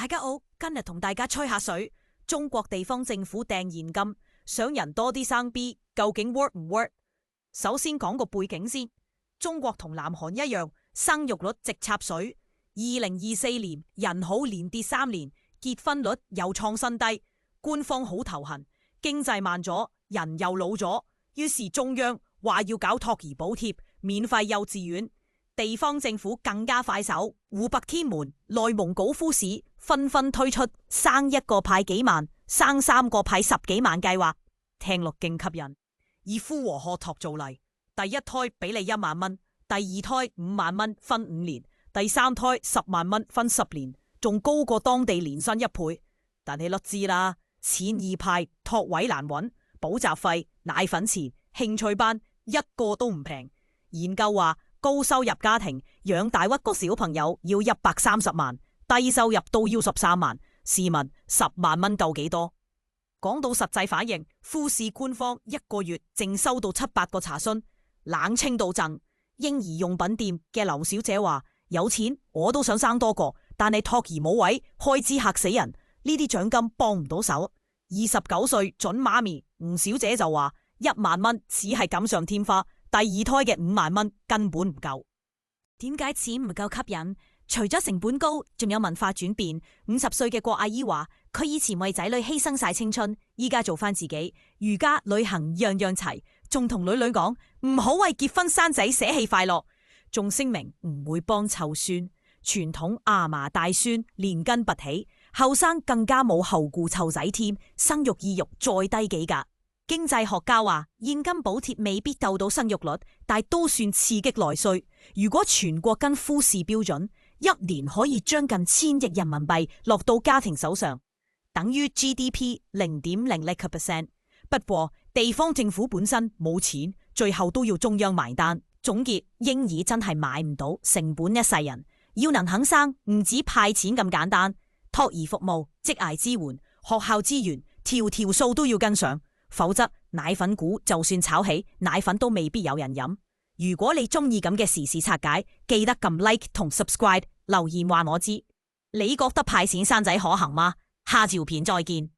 大家好，今日同大家吹下水。中國地方政府掟現金，想人多啲生 B， 究竟 work 唔 work？ 首先講個背景先，中國同南韓一樣，生育率直插水。2024年人口連跌3年，結婚率又創新低，官方好頭痕，經濟慢咗，人又老咗，於是中央話要搞托兒補貼，免費幼稚園。地方政府更加快手，湖北天門、內蒙古呼市紛紛推出生一個派幾萬，生3個派10幾萬計劃，聽落勁吸引。以呼和浩特做例，第一胎俾你1萬蚊，第二胎5萬蚊分5年，第三胎10萬蚊分10年，仲高過當地年薪1倍。但你都知啦，錢易派，托位難揾，補習費、奶粉錢、興趣班一個都唔平。研究話，高收入家庭養大屈個小朋友要130萬，低收入都要13萬。試問10萬蚊夠幾多？講到實際反應，呼市官方1個月淨收到700個查詢，冷清到震。嬰兒用品店嘅劉小姐話：有錢我都想生多個，但係托兒冇位，開支嚇死人。呢啲獎金幫唔到手。29歲準媽咪吳小姐就話：1萬蚊只係錦上添花。第二胎嘅5萬蚊根本唔夠。點解錢唔夠吸引？除咗成本高，仲有文化轉變。50歲嘅郭阿姨話，佢以前為仔女犧牲晒青春，依家做翻自己，瑜伽、旅行樣樣齊，仲同女女講唔好為結婚生仔捨棄快樂，仲聲明唔會幫湊孫。傳統阿嫲帶孫連根拔起，後生更加冇後顧湊仔添，生育意欲再低幾格。經濟學家話，現金補貼未必救到生育率，但都算刺激內需。如果全國跟呼市標準，1年可以將近1000億人民幣落到家庭手上，等於 GDP 0.00%。不過地方政府本身冇錢，最後都要中央埋單。總結，嬰兒真係買唔到，成本一世人。要能肯生，唔止派錢咁簡單，托兒服務、職涯支援、學校資源，條條數都要跟上。否則奶粉股就算炒起，奶粉都未必有人飲。如果你中意咁嘅時事拆解，記得撳 like 同 subscribe，留言話我知。你覺得派錢生仔可行嗎？下條片再見。